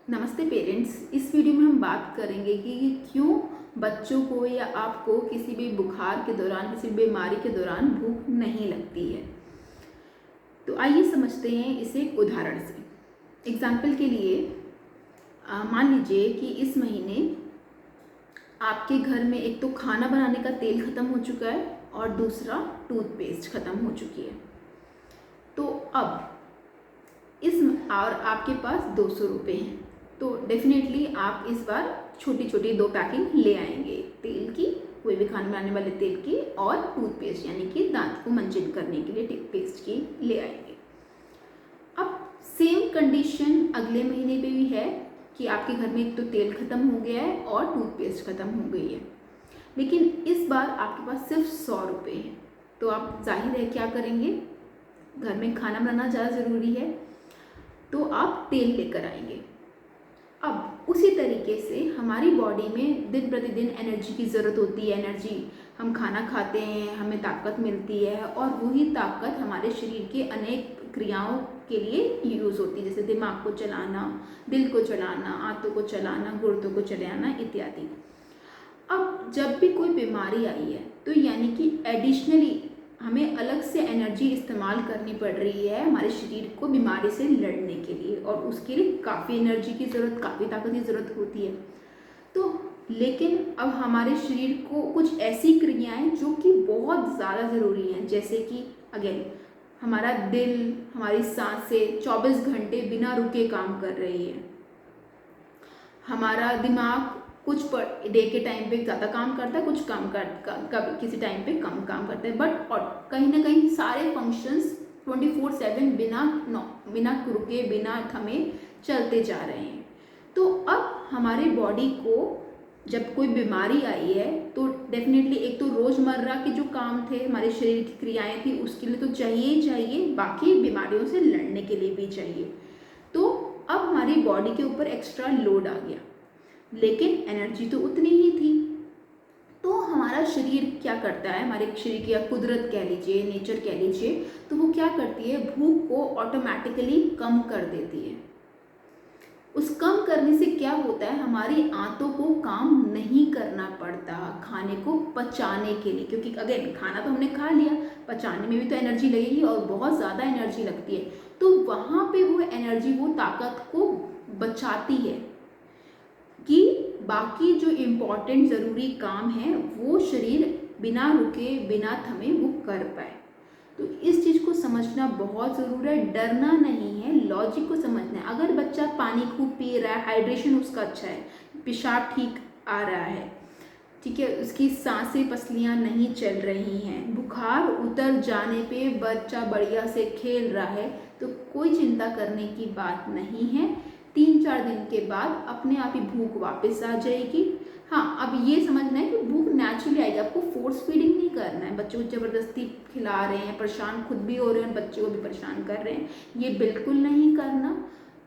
नमस्ते पेरेंट्स। इस वीडियो में हम बात करेंगे कि क्यों बच्चों को या आपको किसी भी बुखार के दौरान, किसी भी बीमारी के दौरान भूख नहीं लगती है। तो आइए समझते हैं इसे एक उदाहरण से। एग्जाम्पल के लिए मान लीजिए कि इस महीने आपके घर में एक तो खाना बनाने का तेल ख़त्म हो चुका है और दूसरा टूथपेस्ट ख़त्म हो चुकी है। तो अब और आपके पास 200 रुपये हैं, तो डेफिनेटली आप इस बार छोटी छोटी 2 पैकिंग ले आएंगे तेल की, कोई भी खाना बनाने वाले तेल की, और टूथपेस्ट यानी कि दांत को मंजन करने के लिए टूथपेस्ट की ले आएंगे। अब सेम कंडीशन अगले महीने पे भी है कि आपके घर में एक तो तेल ख़त्म हो गया है और टूथपेस्ट ख़त्म हो गई है, लेकिन इस बार आपके पास सिर्फ 100 रुपये है। तो आप जाहिर है क्या करेंगे, घर में खाना बनाना ज़्यादा ज़रूरी है, तो आप तेल लेकर आएंगे। अब उसी तरीके से हमारी बॉडी में दिन प्रतिदिन एनर्जी की ज़रूरत होती है। एनर्जी, हम खाना खाते हैं, हमें ताकत मिलती है, और वही ताकत हमारे शरीर के अनेक क्रियाओं के लिए यूज़ होती है, जैसे दिमाग को चलाना, दिल को चलाना, आंतों को चलाना, गुर्दों को चलाना इत्यादि। अब जब भी कोई बीमारी आई है तो यानी कि एडिशनली हमें अलग से एनर्जी इस्तेमाल करनी पड़ रही है हमारे शरीर को बीमारी से लड़ने के लिए, और उसके लिए काफ़ी एनर्जी की ज़रूरत, काफ़ी ताकत की ज़रूरत होती है। तो लेकिन अब हमारे शरीर को कुछ ऐसी क्रियाएं जो कि बहुत ज़्यादा ज़रूरी हैं, जैसे कि अगेन हमारा दिल, हमारी सांसें 24 घंटे बिना रुके काम कर रही है। हमारा दिमाग कुछ डे के टाइम पे ज़्यादा काम करता है, कुछ कम कभी किसी टाइम पे कम काम करता है, बट और कहीं ना कहीं सारे फंक्शंस 24/7 बिना रुके, बिना थमे चलते जा रहे हैं। तो अब हमारी बॉडी को जब कोई बीमारी आई है तो डेफिनेटली एक तो रोज़मर्रा के जो काम थे, हमारे शरीर की क्रियाएं थी, उसके लिए तो चाहिए ही चाहिए, बाकी बीमारियों से लड़ने के लिए भी चाहिए। तो अब हमारी बॉडी के ऊपर एक्स्ट्रा लोड आ गया, लेकिन एनर्जी तो उतनी ही थी। तो हमारा शरीर क्या करता है, हमारे शरीर की, या कुदरत कह लीजिए, नेचर कह लीजिए, तो वो क्या करती है, भूख को ऑटोमेटिकली कम कर देती है। उस कम करने से क्या होता है, हमारी आंतों को काम नहीं करना पड़ता खाने को पचाने के लिए, क्योंकि अगेन खाना तो हमने खा लिया, पचाने में भी तो एनर्जी लगेगी और बहुत ज़्यादा एनर्जी लगती है। तो वहाँ पे वो एनर्जी, वो ताकत को बचाती है कि बाकी जो इम्पॉर्टेंट ज़रूरी काम है वो शरीर बिना रुके, बिना थमे वो कर पाए। तो इस चीज़ को समझना बहुत ज़रूरी है, डरना नहीं है, लॉजिक को समझना है। अगर बच्चा पानी खूब पी रहा है, हाइड्रेशन उसका अच्छा है, पेशाब ठीक आ रहा है, ठीक है, उसकी सांसें, पसलियाँ नहीं चल रही हैं, बुखार उतर जाने पे बच्चा बढ़िया से खेल रहा है, तो कोई चिंता करने की बात नहीं है। 3-4 दिन के बाद अपने आप ही भूख वापस आ जाएगी। हाँ, अब ये समझना है कि भूख नेचुरली आएगी, आपको फोर्स फीडिंग नहीं करना है, बच्चों को ज़बरदस्ती खिला रहे हैं, परेशान खुद भी हो रहे हैं, बच्चे को भी परेशान कर रहे हैं, ये बिल्कुल नहीं करना।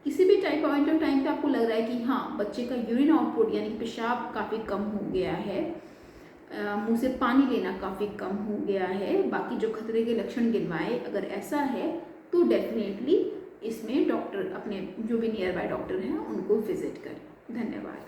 किसी भी पॉइंट ऑफ टाइम पे आपको लग रहा है कि हाँ, बच्चे का यूरिन आउटपुट यानी पेशाब काफ़ी कम हो गया है, मुंह से पानी लेना काफ़ी कम हो गया है, बाकी जो खतरे के लक्षण गिनवाए, अगर ऐसा है तो डेफिनेटली इसमें डॉक्टर, अपने जो भी नियर बाय डॉक्टर हैं उनको विजिट करें। धन्यवाद।